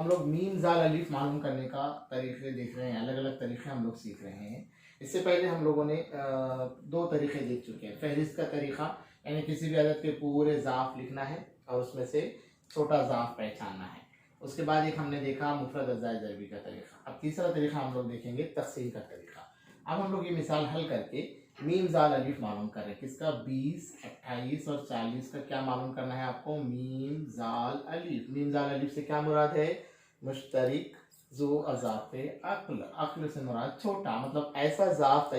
हम लोग मीम जाल अलीफ मालूम करने का तरीके देख रहे हैं, अलग अलग तरीके हम लोग सीख रहे हैं। इससे पहले हम लोगों ने दो तरीके देख चुके हैं। फहरिस्त का तरीका, यानी किसी भी अदद के पूरे ज़ाफ लिखना है और उसमें से छोटा ज़ाफ पहचानना है। उसके बाद एक हमने देखा मुफरद अज़ाए ज़रबी का तरीका। अब तीसरा तरीका हम लोग देखेंगे तक़सीम का तरीका। अब हम लोग ये मिसाल हल करके मीम जाल अलीफ मालूम कर रहे हैं। किसका? 20, 28 और 40 का क्या मालूम करना है आपको? मीम जाल अलीफ। मीम जाल अलीफ से क्या मुराद है? मुश्तरिक जो अज़ाफ़े अक्ल, अक्ल से मुराद छोटा, मतलब ऐसा ज़ाफ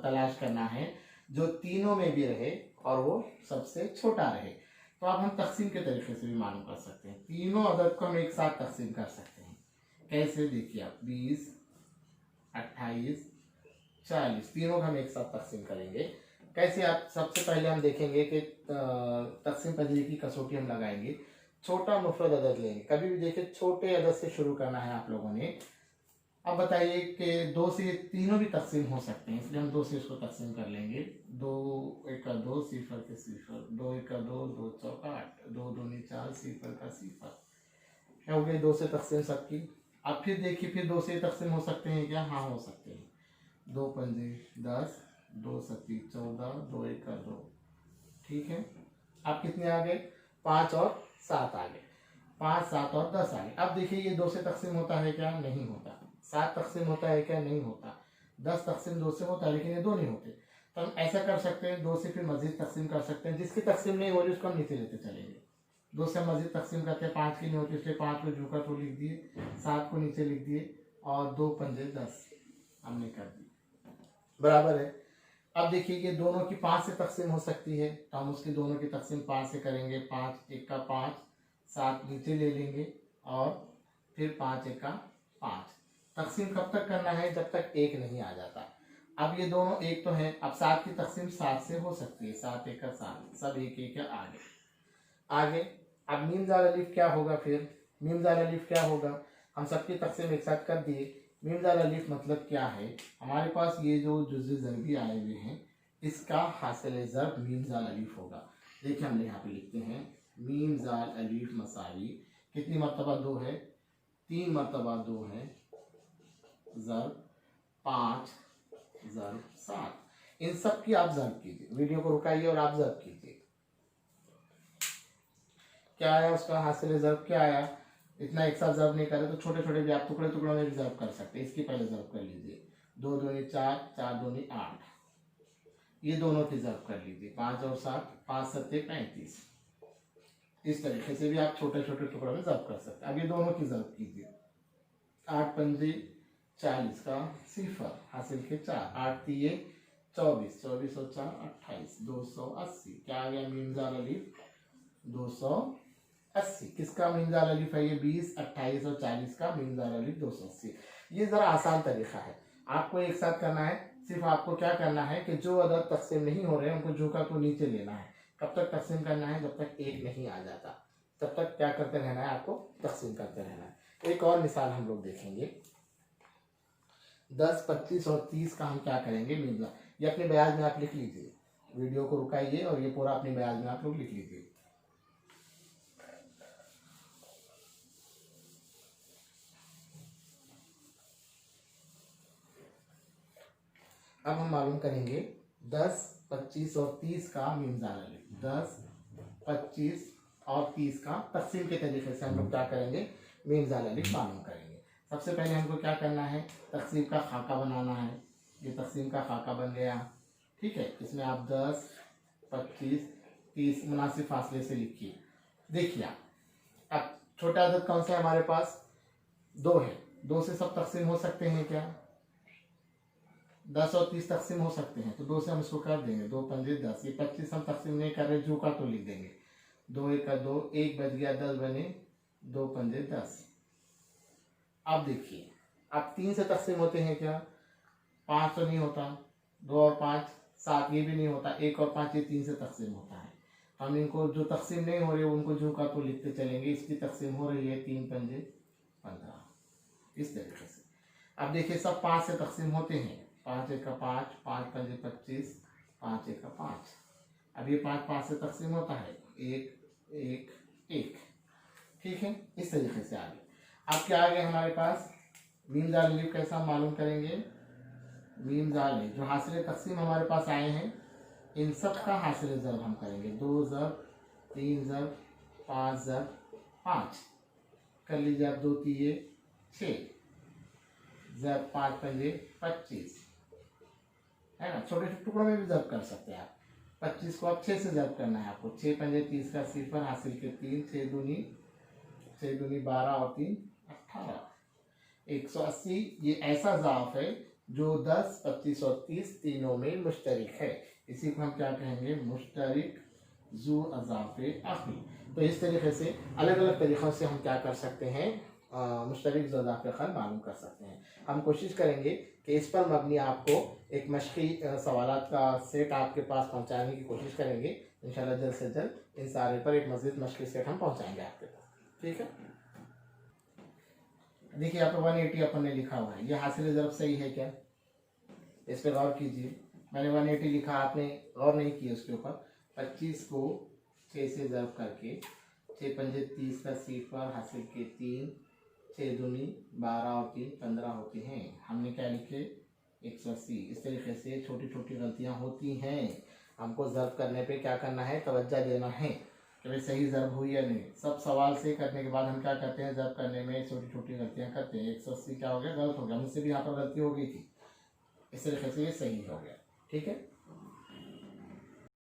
तलाश करना है जो तीनों में भी रहे और वो सबसे छोटा रहे। तो अब हम तकसीम के तरीके से भी मालूम कर सकते हैं। तीनों अदद को हम एक साथ तकसीम कर सकते हैं। कैसे? देखिए आप, 20, 28, 40 तीनों का हम एक साथ तकसीम करेंगे। कैसे? आप सबसे पहले हम देखेंगे कि तकसीम पजीरी की कसौटी हम लगाएंगे। छोटा मुफरद अदद लेंगे। कभी भी देखिए छोटे अदद से शुरू करना है आप लोगों ने। अब बताइए कि 2 से तीनों भी तकसीम हो सकते हैं, इसलिए हम 2 से इसको तकसीम कर लेंगे। 2 1 का 2, सिफर के सिफर, 2 1 का 2, 2 चौका 8, 2 दूनी 4, सिफर का सिफर। क्या हो गई 2 से तकसीम सबकी। अब फिर देखिए, फिर 2 से तकसीम हो सकते हैं क्या? हाँ, हो सकते हैं। 2 पंजे 10, 2 सत्ती 14, 2 1 का 2। ठीक है, अब कितने आ गए? 5 और 7 आ गए। 5, 7 और 10 आ गए। अब देखिए, ये 2 से तकसीम होता है क्या? नहीं होता। 7 तकसीम होता है क्या? नहीं होता। 10 तकसीम 2 से होता है, लेकिन ये 2 नहीं होते। तो हम ऐसा कर सकते हैं, 2 से फिर मजीद तकसीम कर सकते हैं। जिसकी तकसीम नहीं हो रही उसको हम नीचे लेते चलेंगे। 2 से हम मजीद तकसीम करते हैं, 5 की नहीं होती, इसलिए 5 को झुका तो लिख दिए, 7 को नीचे लिख दिए और 2 पंजे 10 हमने कर दी, बराबर है। अब देखिए कि दोनों की 5 से तकसीम हो सकती है, तो हम उसकी दोनों की तकसीम 5 से करेंगे। 5 1 का 5, 7 नीचे ले लेंगे और फिर 5 1 का 5। तकसीम कब तक करना है? जब तक 1 नहीं आ जाता। अब ये दोनों 1 तो है। अब 7 की तकसीम 7 से हो सकती है। 7 1 का 7, सब 1 1 आगे आगे। अब मीम जाल अलीफ क्या होगा? फिर मीम जाल अलीफ क्या होगा? हम सबकी तकसीम एक साथ कर दिए। मीम जाल अलीफ मतलब क्या है? हमारे पास ये जो जुज़ ज़रबी आए हुए हैं, इसका हासिल ज़रब मीम जाल अलीफ होगा। देखिए हम यहाँ पे लिखते हैं मीम जाल अलीफ मसावी। कितनी मरतबा 2 है? 3 मरतबा 2 है। ज़रब 5 ज़रब 7। इन सब की आप ज़रब कीजिए। वीडियो को रुकाइए और आप ज़रब कीजिए। क्या आया उसका हासिल ज़रब? क्या आया? इतना एक साथ ज़रब नहीं करे तो छोटे छोटे भी आप टुकड़े टुकड़ों में भी ज़रब कर सकते हैं। इसकी पहले ज़रब कर लीजिए। 2 दूनी 4, 4 दूनी 8, ये दोनों की ज़रब कर लीजिए। 5 और 7, 5 सत्ते 35। इस तरीके से भी आप छोटे छोटे टुकड़ों में ज़रब कर सकते हैं। अब ये दोनों की ज़रब कीजिए। 8 पंजे 40 का सिफर, हासिल के 4, 8 तिये 24, 24 और 4 28, 280। क्या आ गया? मीम जाल अलीफ 280। किसका मीम जाल अलीफ है? ये 20, 28 और 40 का मीम जाल अलीफ 280। ये ज़रा आसान तरीका है, आपको एक साथ करना है। सिर्फ आपको क्या करना है कि जो अदद तकसीम नहीं हो रहे हैं उनको झुका तो नीचे लेना है। कब तक तकसीम करना है? जब तक 1 नहीं आ जाता, तब तक क्या करते रहना है? आपको तकसीम करते रहना है। एक और मिसाल हम लोग देखेंगे। 10, 25 और 30 का हम क्या करेंगे? मीम जाल, ये अपने बयाज में आप लिख लीजिए। वीडियो को रुकाइए और ये पूरा अपने बयाज में आप लोग लिख लीजिए। अब हम मालूम करेंगे 10, 25 और 30 का मीम जाल अलीफ। 10, 25 और 30 का तकसीम के तरीके से हम लोग क्या करेंगे? मीम जाल अलीफ मालूम करेंगे। सबसे पहले हमको क्या करना है? तकसीम का खाका बनाना है। ये तकसीम का खाका बन गया, ठीक है। इसमें आप 10, 25, 30 मुनासिब फासले से लिखिए। देखिए अब छोटा अदद कौन सा है हमारे पास? 2 है। 2 से सब तकसीम हो सकते हैं क्या? 10 और 30 तकसीम हो सकते हैं, तो 2 से हम इसको कर देंगे। 2 पंजे 10। ये 25 हम तकसीम नहीं कर रहे, झुका तो लिख देंगे। 2 1 का 2, 1 बच गया, 10 बने, 2 पंजे 10। अब देखिए, अब 3 से तकसीम होते हैं क्या? 5 तो नहीं होता। 2 और 5 7, ये भी नहीं होता। 1 और 5 ये 3 से तकसीम होता है। हम इनको जो तकसीम नहीं हो रही है उनको झुका तो लिखते चलेंगे। इसकी तकसीम हो रही है 3 पंजे 15, इस तरीके से। अब देखिए सब 5 से तकसीम होते हैं। 5 1 का 5, 5 पंजे 25, 5 1 का 5। अब ये 5 5 से तकसीम होता है, 1 1 1, ठीक है। इस तरीके से आगे। अब क्या आ गया हमारे पास, मीम जाल अलिफ कैसा हम मालूम करेंगे। मीम जाल जो हासिल तकसीम हमारे पास आए हैं इन सब का हासिल ज़रब हम करेंगे। 2 ज़रब 3 ज़रब 5 ज़रब 5 कर लीजिए आप। 2 3 6 ज़रब 5 पंजे 25 है ना। छोटे छोटे टुकड़ों में भी ज़रब कर सकते हैं आप। 25 को आप 6 से ज़रब करना है आपको। 6 पंजे 30 का सिफर, हासिल के 3, 6 दूनी 12 और 3 18। 180 ये ऐसा ज़ाफ है जो 10, 25 और 30 तीनों में मुश्तरिक है। इसी को हम क्या कहेंगे, मुश्तरिक ज़ू अज़ाफ़े आखिरी। तो इस तरीके से अलग अलग तरीक़ों से हम क्या कर सकते हैं, मुश्तरिक ज़ू अज़ाफ़े खल मालूम कर सकते हैं। हम कोशिश करेंगे कि इस पर मबनी आपको एक मशक़ी सवालात का सेट आपके पास पहुंचाने की कोशिश करेंगे। इंशाल्लाह जल्द से जल्द इन सारे पर एक मज़ीद मशक़ी सेट हम पहुंचाएंगे आपके पास। ठीक है, देखिए यहाँ पर 180 अपन ने लिखा हुआ है, ये हासिल ज़रब सही है क्या, इस पर गौर कीजिए। मैंने 180 लिखा, आपने गौर नहीं किया उसके ऊपर। 25 को 6 से ज़रब करके 6 पंजे 30 का सिफर, हासिल के 3, 6 दूनी 12 और 3 15 होते हैं। हमने क्या लिखे 180। इस तरीके से छोटी छोटी गलतियाँ होती हैं। हमको ज़रब करने पे क्या करना है, तवज्जो देना है कि भाई सही ज़रब हुई या नहीं। सब सवाल से करने के बाद हम क्या करते हैं, ज़रब करने में छोटी छोटी गलतियाँ करते हैं। 180 क्या हो गया, गलत हो गया, मुझसे भी यहाँ पर गलती हो गई थी। इस तरीके से ये सही हो गया। ठीक है।